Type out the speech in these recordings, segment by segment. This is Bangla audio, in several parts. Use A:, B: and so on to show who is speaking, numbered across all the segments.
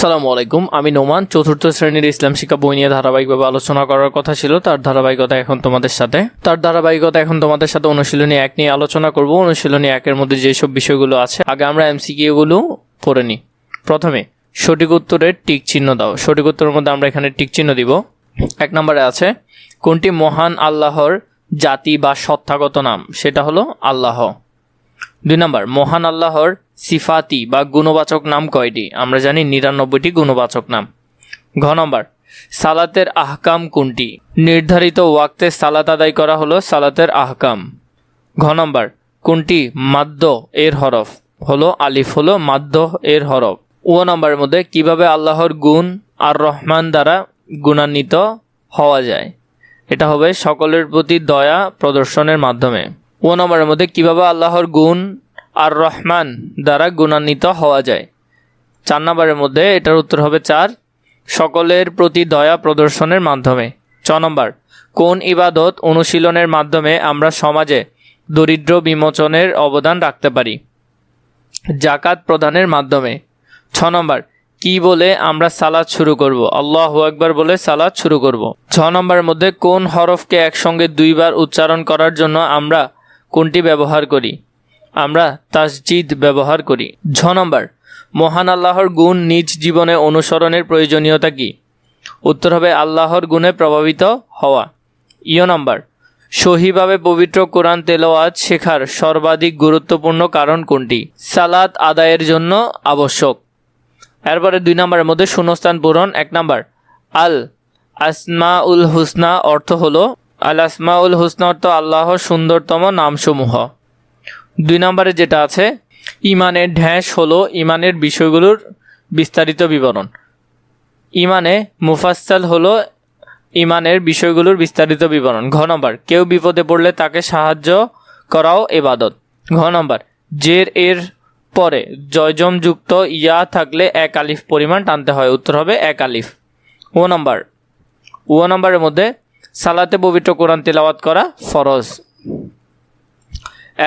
A: আসসালামু আলাইকুম, আমি নোমান। চতুর্থ শ্রেণীর ইসলাম শিক্ষা বই নিয়ে ধারাবাহিকভাবে আলোচনা করার কথা ছিল, তার ধারাবাহিকতা এখন তোমাদের সাথে অনুশীলনী 1 নিয়ে আলোচনা করব। অনুশীলনী 1 এর মধ্যে যেসব বিষয়গুলো আছে, আগে আমরা এমসিকিউ গুলো পড়ে নিই। প্রথমে সঠিক উত্তরের টিক চিহ্ন দাও। সঠিক উত্তরের মধ্যে আমরা এখানে টিক চিহ্ন দিব। 1 নম্বরে আছে, কোনটি মহান আল্লাহর জাতি বা সত্তাগত নাম? সেটা হলো আল্লাহ। 2 নম্বর, মহান আল্লাহর সিফাতি বা গুণবাচক নাম কয়টি? আমরা জানি 99টি গুণবাচক নাম। ঘ নম্বর, সালাতের আহকাম কোনটি? নির্ধারিত ওয়াক্তে সালাত আদায় করা হলো সালাতের আহকাম। ঘ নম্বর, কোনটি মাদ্য এর হরফ? হলো আলিফ, হলো মাদ্য এর হরফ। ও নম্বরের মধ্যে কিভাবে আল্লাহর গুণ আর রহমান দ্বারা গুণান্বিত হওয়া যায়? এটা হবে সকলের প্রতি দয়া প্রদর্শনের মাধ্যমে। ও নম্বরের মধ্যে কিভাবে আল্লাহর গুণ আর রহমান দ্বারা গুণান্বিত হওয়া যায়? 4 নম্বরের মধ্যে এটার উত্তর হবে 4, সকলের প্রতি দয়া প্রদর্শনের মাধ্যমে। 6 নম্বর, কোন ইবাদত অনুশীলনের মাধ্যমে আমরা সমাজে দরিদ্র বিমোচনের অবদান রাখতে পারি? জাকাত প্রদানের মাধ্যমে। 6 নম্বর, কি বলে আমরা সালাত শুরু করব? আল্লাহু আকবার বলে সালাত শুরু করব। 6 নম্বরের মধ্যে কোন হরফকে একসঙ্গে 2 বার উচ্চারণ করার জন্য আমরা কোনটি ব্যবহার করি? আমরা তাসজিদ ব্যবহার করি। 6 নম্বর, মহান আল্লাহর গুণ নিজ জীবনে অনুসরণের প্রয়োজনীয়তা কি? উত্তর হবে আল্লাহর গুণে প্রভাবিত হওয়া। নম্বর, সহিভাবে পবিত্র কোরআন তেলাওয়াত শেখার সর্বাধিক গুরুত্বপূর্ণ কারণ কোনটি? সালাত আদায়ের জন্য আবশ্যক। এরপরে 2 নম্বরের মধ্যে শূন্যস্থান পূরণ। 1 নম্বর, আল আসমাউল হুসনা অর্থ হলো, আল আসমাউল হুসনা অর্থ আল্লাহর সুন্দরতম নামসমূহ। 2 নম্বরে যেটা আছে, ইমানের ঢ্যাস হলো ইমানের বিষয়গুলোর বিস্তারিত বিবরণ। ইমানে মুফাসসাল হলো ইমানের বিষয়গুলোর বিস্তারিত বিবরণ। ঘ নম্বর, কেউ বিপদে পড়লে তাকে সাহায্য করাও ইবাদত। ঘ নম্বর, জের এর পরে জয়জম যুক্ত ইয়া থাকলে 1 আলিফ পরিমাণ টানতে হয়। উত্তর হবে 1 আলিফ। ও নম্বরের মধ্যে সালাতে পবিত্র কোরআন তেলাওয়াত করা ফরজ।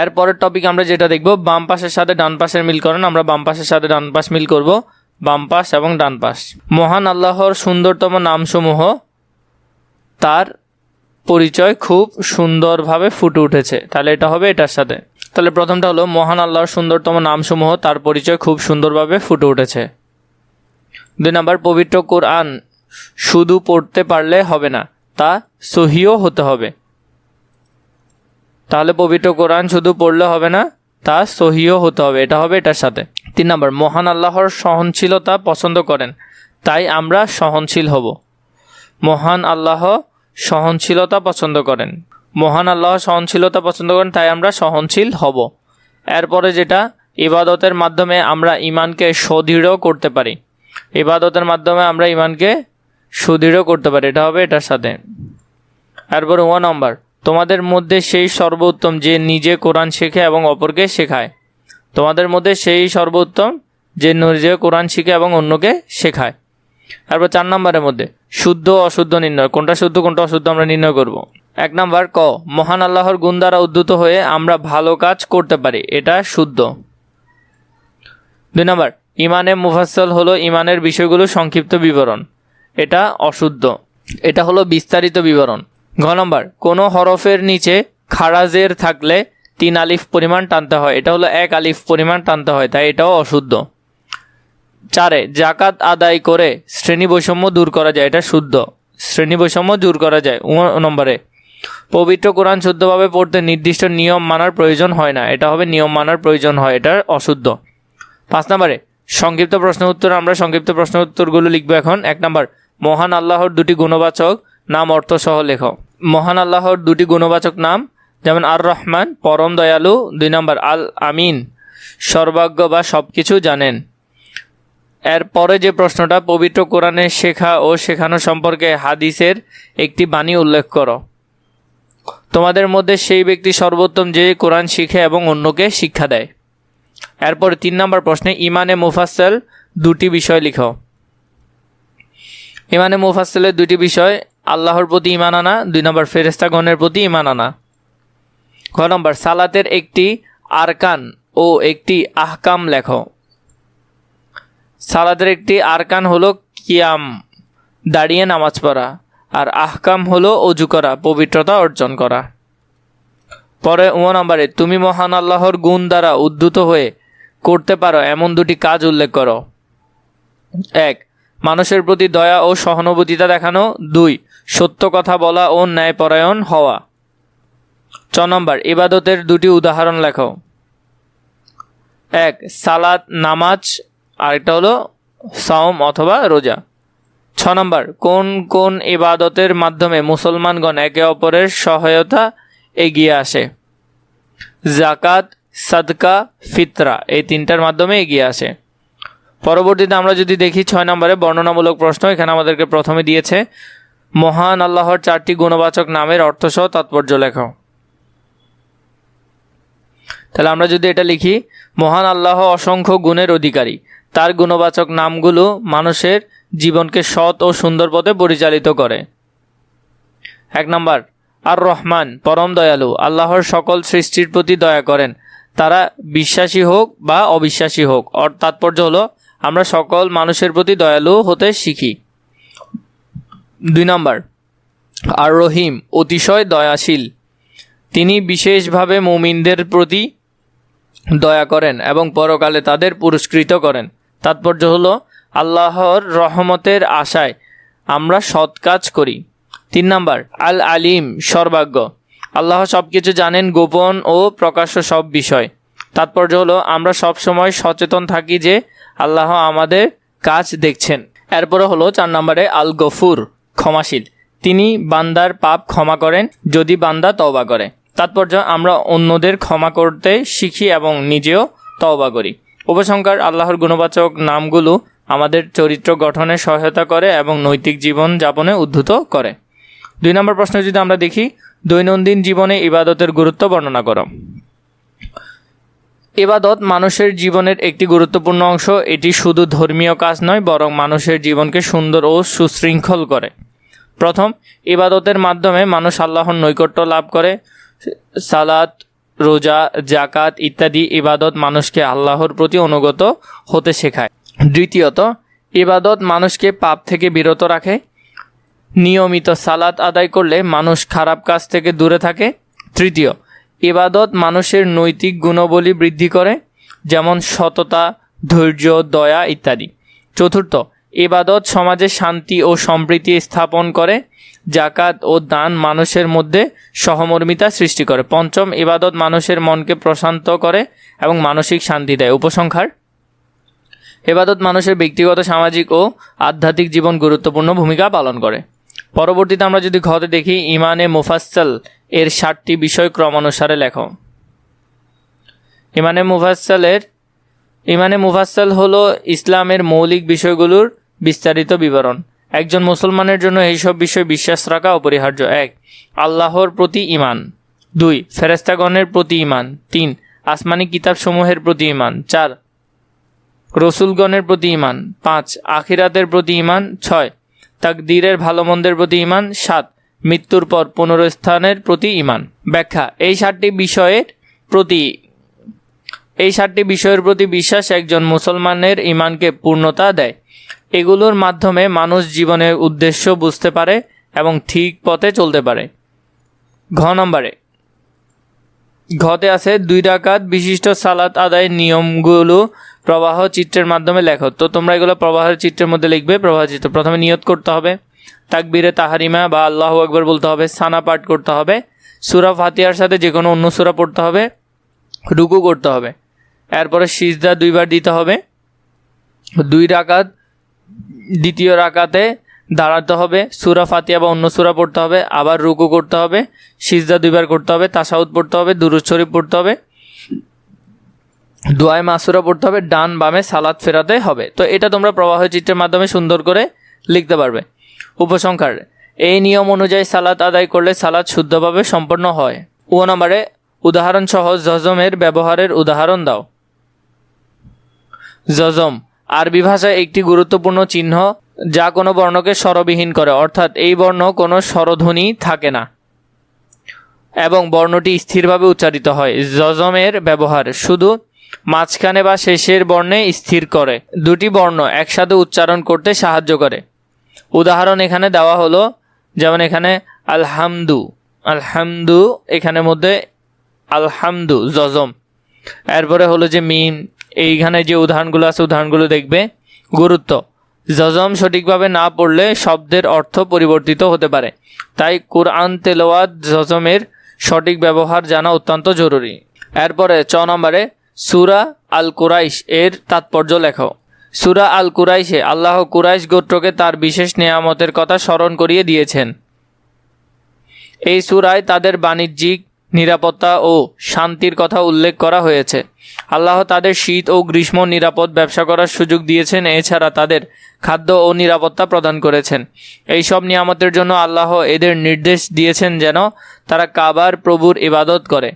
A: এরপরের টপিক আমরা যেটা দেখব, বাম পাশের সাথে ডান পাশের মিলকরণ। আমরা বাম পাশের সাথে ডান পাশ মিল করব, বাম পাশ এবং ডান পাশ। মহান আল্লাহর সুন্দরতম নামসমূহ, তার পরিচয় খুব সুন্দরভাবে ফুটে উঠেছে। তাহলে এটা হবে এটার সাথে। তাহলে প্রথমটা হলো, মহান আল্লাহর সুন্দরতম নামসমূহ, তার পরিচয় খুব সুন্দরভাবে ফুটে উঠেছে। 2 নম্বর, পবিত্র কোরআন শুধু পড়তে পারলে হবে না, তা সহিও হতে হবে। তাহলে পবিত্র কোরআন শুধু পড়লে হবে না, তা সহিও হতে হবে। এটা হবে এটার সাথে। 3 নম্বর, মহান আল্লাহর সহনশীলতা পছন্দ করেন, তাই আমরা সহনশীল হব। মহান আল্লাহ সহনশীলতা পছন্দ করেন। মহান আল্লাহ সহনশীলতা পছন্দ করেন, তাই আমরা সহনশীল হব। এরপরে যেটা, ইবাদতের মাধ্যমে আমরা ইমানকে সুদৃঢ় করতে পারি। ইবাদতের মাধ্যমে আমরা ইমানকে সুদৃঢ় করতে পারি। এটা হবে এটার সাথে। এরপরে 1 নম্বর, তোমাদের মধ্যে সেই সর্বোত্তম যে নিজে কোরআন শেখে এবং অপরকে শেখায়। তোমাদের মধ্যে সেই সর্বোত্তম যে নিজে কোরআন শিখে এবং অন্যকে শেখায়। তারপর 4 নম্বরের মধ্যে শুদ্ধ অশুদ্ধ নির্ণয়, কোনটা শুদ্ধ কোনটা অশুদ্ধ আমরা নির্ণয় করব। 1 নম্বর, ক, মহান আল্লাহর গুণ দ্বারা উদ্ধৃত হয়ে আমরা ভালো কাজ করতে পারি। এটা শুদ্ধ। 2 নম্বর, ইমানে মুফাসসাল হলো ইমানের বিষয়গুলো সংক্ষিপ্ত বিবরণ। এটা অশুদ্ধ, এটা হলো বিস্তারিত বিবরণ। ঘ নম্বর, কোনো হরফের নিচে খাড়া জের থাকলে 3 আলিফ পরিমাণ টানতে হয়। এটা হলো 1 আলিফ পরিমাণ টানতে হয়, তাই এটাও অশুদ্ধ। 4, জাকাত আদায় করে শ্রেণী বৈষম্য দূর করা যায়। এটা শুদ্ধ, শ্রেণী বৈষম্য দূর করা যায়। 9 নম্বরে, পবিত্র কোরআন শুদ্ধভাবে পড়তে নির্দিষ্ট নিয়ম মানার প্রয়োজন হয় না। এটা হবে নিয়ম মানার প্রয়োজন হয়। এটা অশুদ্ধ। 5 নম্বরে, সংক্ষিপ্ত প্রশ্ন উত্তর। আমরা সংক্ষিপ্ত প্রশ্ন উত্তরগুলো লিখবো এখন। 1 নম্বর, মহান আল্লাহর 2টি গুণবাচক নাম অর্থ সহ লেখো। মহান আল্লাহর 2টি গুণবাচক নাম, যেমন আর রহমান পরম দয়ালু। 2 নম্বর, আল আমিন সর্বজ্ঞ বা সব কিছু জানেন। এরপরে যে প্রশ্নটা, পবিত্র কোরআনে শেখা ও শেখানো সম্পর্কে হাদিসের একটি বাণী উল্লেখ করো। তোমাদের মধ্যে সেই ব্যক্তি সর্বোত্তম যে কোরআন শিখে এবং অন্যকে শিক্ষা দেয়। এরপর 3 নম্বর প্রশ্নে, ইমানে মুফাসসাল 2টি বিষয় লিখো। ইমানে মুফাসসালের 2টি বিষয়, আল্লাহর প্রতি ঈমান আনা, 2 নম্বর ফেরেশতাগণের প্রতি ঈমান আনা। খ নম্বর, সালাতের একটি আরকান ও একটি আহকাম লেখো। সালাতের একটি আরকান হলো কিয়াম, দাঁড়িয়ে নামাজ পড়া, আর আহকাম হলো অজু করা, পবিত্রতা অর্জন করা। পরে 9 নম্বরে তুমি মহান আল্লাহর গুণ দ্বারা উদ্ধৃত হয়ে করতে পারো এমন দুটি কাজ উল্লেখ করো। 1. মানুষের প্রতি দয়া ও সহানুভূতিতা দেখানো। 2. সত্য কথা বলা ও ন্যায়পরায়ণ হওয়া। 4 নম্বর ইবাদতের দুটি উদাহরণ লেখো। 1. সালাত, নামাজ, আরেকটা হলো সাওম অথবা রোজা। 6 নম্বর কোন কোন ইবাদতের মাধ্যমে মুসলমানগণ একে অপরের সহায়তা এগিয়ে আসে? জাকাত, সাদকা, ফিতরা, এই তিনটার মাধ্যমে এগিয়ে আসে। পরবর্তীতে আমরা যদি দেখি 6 নম্বরে বর্ণনামূলক প্রশ্ন। এখানে আমাদেরকে প্রথমে দিয়েছে মহান আল্লাহর 4টি গুণবাচক নামের অর্থসহ তাৎপর্য লেখো। তাহলে আমরা যদি এটা লিখি, মহান আল্লাহ অসংখ্য গুণের অধিকারী, তার গুণবাচক নামগুলো মানুষের জীবনকে সৎ ও সুন্দর পথে পরিচালিত করে। 1 নম্বর আর রহমান, পরম দয়ালু, আল্লাহর সকল সৃষ্টির প্রতি দয়া করেন, তারা বিশ্বাসী হোক বা অবিশ্বাসী হোক। তাৎপর্য হলো আমরা সকল মানুষের প্রতি দয়ালু হতে শিখি। 2 নম্বর আর রহিম, অতিশয় দয়াশীল, তিনি বিশেষভাবে মুমিনদের প্রতি দয়া করেন এবং পরকালে তাদের পুরস্কৃত করেন। তাৎপর্য হলো আল্লাহর রহমতের আশায় আমরা সৎ কাজ করি। 3 নম্বর আল আলিম, সর্বাজ্ঞ, আল্লাহ সব কিছু জানেন, গোপন ও প্রকাশ্য সব বিষয়। তাৎপর্য হলো আমরা সব সময় সচেতন থাকি যে আল্লাহ আমাদের কাজ দেখছেন। এরপরে হলো 4 নম্বরে আল গফুর, ক্ষমাশীল, তিনি বান্দার পাপ ক্ষমা করেন যদি বান্দা তওবা করে। তাৎপর্য আমরা অন্যদের ক্ষমা করতে শিখি এবং নিজেও তওবা করি। উপসংহার আল্লাহর গুণবাচক নামগুলো আমাদের চরিত্র গঠনে সহায়তা করে এবং নৈতিক জীবন যাপনে উদ্ধৃত করে। 2 নম্বর প্রশ্ন যদি আমরা দেখি, দৈনন্দিন জীবনে ইবাদতের গুরুত্ব বর্ণনা করো। ইবাদত মানুষের জীবনের একটি গুরুত্বপূর্ণ অংশ। এটি শুধু ধর্মীয় কাজ নয়, বরং মানুষের জীবনকে সুন্দর ও সুশৃঙ্খল করে। প্রথম, ইবাদতের মাধ্যমে মানুষ আল্লাহর নৈকট্য লাভ করে। সালাত, রোজা, জাকাত ইত্যাদি ইবাদত মানুষকে আল্লাহর প্রতি অনুগত হতে শেখায়। দ্বিতীয়ত, ইবাদত মানুষকে পাপ থেকে বিরত রাখে। নিয়মিত সালাত আদায় করলে মানুষ খারাপ কাজ থেকে দূরে থাকে। তৃতীয়, ইবাদত মানুষের নৈতিক গুণাবলী বৃদ্ধি করে, যেমন সততা, ধৈর্য, দয়া ইত্যাদি। চতুর্থ, ইবাদত সমাজে শান্তি ও সম্প্রীতি স্থাপন করে। জাকাত ও দান মানুষের মধ্যে সহমর্মিতা সৃষ্টি করে। পঞ্চম, ইবাদত মানুষের মনকে প্রশান্ত করে এবং মানসিক শান্তি দেয়। উপসংহার ইবাদত মানুষের ব্যক্তিগত, সামাজিক ও আধ্যাত্মিক জীবন গুরুত্বপূর্ণ ভূমিকা পালন করে। পরবর্তীতে আমরা যদি ঘতে দেখি, ইমানে মুফাসসাল এর 7টি বিষয় ক্রমানুসারে লেখো। ইমানে মুফাসসাল হলো ইসলামের মৌলিক বিষয়গুলোর বিস্তারিত বিবরণ। একজন মুসলমানের জন্য এইসব বিষয় বিশ্বাস রাখা অপরিহার্য। 1. আল্লাহর প্রতি ঈমান। 2. ফেরেশতাগণের প্রতি ঈমান। 3. আসমানি কিতাবসমূহের প্রতি ঈমান। 4. রসুলগণের প্রতি ঈমান। 5. আখিরাতের প্রতি ঈমান। 6. তাকদীরের ভালো মন্দের প্রতি ঈমান। 7. মৃত্যুর পর পুনরুত্থানের প্রতি ঈমান। ব্যাখ্যা এই 7টি বিষয়ের প্রতি বিশ্বাস একজন মুসলমানের ঈমানকে পূর্ণতা দেয়। এগুলোর মাধ্যমে মানুষ জীবনের উদ্দেশ্য বুঝতে পারে এবং ঠিক পথে চলতে পারে। ঘ নম্বরে ঘতে আছে 2 রাকাত বিশিষ্ট সালাত আদায়ের নিয়মগুলো প্রবাহ চিত্রের মাধ্যমে লেখো। তো তোমরা এগুলো প্রবাহের চিত্রের মধ্যে লিখবে। প্রবাহ চিত্র, প্রথমে নিয়ত করতে হবে, তাকবীরে তাহারিমা বা আল্লাহু আকবার বলতে হবে, সানা পাঠ করতে হবে, সূরা ফাতিহার সাথে যে কোনো অন্য সূরা পড়তে হবে, রুকু করতে হবে, এরপরে সিজদা 2 বার দিতে হবে, 2 রাকাত দ্বিতীয় রাকাতে দাঁড়াতে হবে, সূরা ফাতিহা বা অন্য সূরা পড়তে হবে, আবার রুকু করতে হবে, সিজদা 2 বার করতে হবে, তাশাহুদ পড়তে হবে, দুরূদ শরীফ পড়তে হবে, দোয়ায়ে মাসুরা পড়তে হবে, ডান বামে সালাত ফেরাতে হবে। তো এটা তোমরা প্রবাহ চিত্রের মাধ্যমে সুন্দর করে লিখতে পারবে। উপসংহার এই নিয়ম অনুযায়ী সালাত আদায় করলে সালাত শুদ্ধভাবে সম্পন্ন হয়। ও নম্বরে উদাহরণ সহ জজমের ব্যবহারের উদাহরণ দাও। জজম আরবি ভাষায় একটি গুরুত্বপূর্ণ চিহ্ন যা কোনো বর্ণকে স্বরবিহীন করে, অর্থাৎ এই বর্ণ কোনো স্বরধ্বনি থাকে না এবং বর্ণটি স্থিরভাবে উচ্চারিত হয়। জজমের ব্যবহার শুধু মাঝখানে বা শেষের বর্ণে স্থির করে, দুটি বর্ণ একসাথে উচ্চারণ করতে সাহায্য করে। উদাহরণ এখানে দেওয়া হলো, যেমন এখানে আলহামদু, আলহামদু এখানের মধ্যে আলহামদু জজম, এরপরে হলো যে মিম। এইখানে যে উদাহরণগুলো আছে উদাহরণগুলো দেখবে। গুরুত্ব: জজম সঠিকভাবে না পড়লে শব্দের অর্থ পরিবর্তিত হতে পারে, তাই কোরআন তেলাওয়াত জজমের সঠিক ব্যবহার জানা অত্যন্ত জরুরি। এরপরে 6 নম্বরে সূরা আল কুরাইশ এর তাৎপর্য লেখো। সূরা আল কুরাইশে আল্লাহ কুরাইশ গোত্রকে তার বিশেষ নেয়ামতের কথা স্মরণ করিয়ে দিয়েছেন। এই সূরায় তাদের বাণিজ্যিক নিরাপত্তা ও শান্তির কথা উল্লেখ করা হয়েছে। আল্লাহ তাদের শীত ও গ্রীষ্ম নিরাপদ ব্যবসা করার সুযোগ দিয়েছেন, এছাড়া তাদের খাদ্য ও নিরাপত্তা প্রদান করেছেন। এই সব নিয়ামতের জন্য আল্লাহ এদের নির্দেশ দিয়েছেন যেন তারা কাবার প্রভুর ইবাদত করে।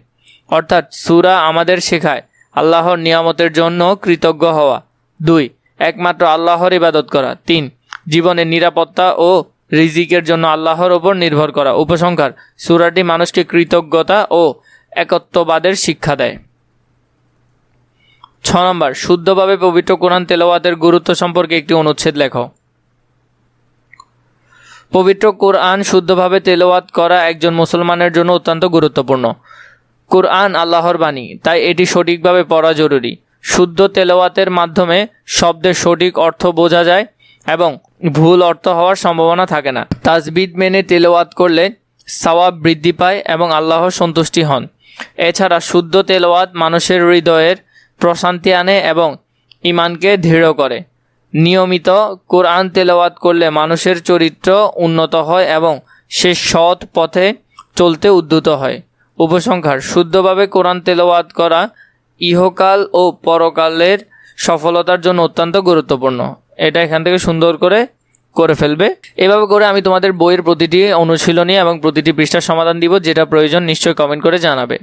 A: অর্থাৎ সূরা আমাদের শেখায় আল্লাহর নিয়ামতের জন্য কৃতজ্ঞ হওয়া। 2. একমাত্র আল্লাহর ইবাদত করা। 3. জীবনের নিরাপত্তা ও রিজিকের জন্য আল্লাহর ওপর নির্ভর করা। উপসংহার: সূরাটি মানুষকে কৃতজ্ঞতা ও একত্ববাদের শিক্ষা দেয়। 6 নম্বর, শুদ্ধভাবে পবিত্র কোরআন তেলাওয়াতের গুরুত্ব সম্পর্কে একটি অনুচ্ছেদ লেখো। পবিত্র কোরআন শুদ্ধভাবে তেলাওয়াত করা একজন মুসলমানের জন্য অত্যন্ত গুরুত্বপূর্ণ। কোরআন আল্লাহর বাণী, তাই এটি সঠিকভাবে পড়া জরুরি। শুদ্ধ তেলাওয়াতের মাধ্যমে শব্দের সঠিক অর্থ বোঝা যায় এবং ভুল অর্থ হওয়ার সম্ভাবনা থাকে না। তাজবিদ মেনে তেলাওয়াত করলে সওয়াব বৃদ্ধি পায় এবং আল্লাহর সন্তুষ্টি হন। এছাড়া শুদ্ধ তেলাওয়াত মানুষের হৃদয়ের প্রশান্তি আনে এবং ঈমানকে দৃঢ় করে। নিয়মিত কোরআন তেলাওয়াত করলে মানুষের চরিত্র উন্নত হয় এবং সে সৎ পথে চলতে উদ্যত হয়। উপসংহার: শুদ্ধভাবে কোরআন তেলাওয়াত করা ইহকাল ও পরকালের সফলতার জন্য অত্যন্ত গুরুত্বপূর্ণ। এটা এখান থেকে সুন্দর করে ফেলবে। এভাবে করে আমি তোমাদের বইয়ের প্রতিটি অনুশীলনী এবং প্রতিটি পৃষ্ঠার সমাধান দিব। যেটা প্রয়োজন নিশ্চয়ই কমেন্ট করে জানাবে।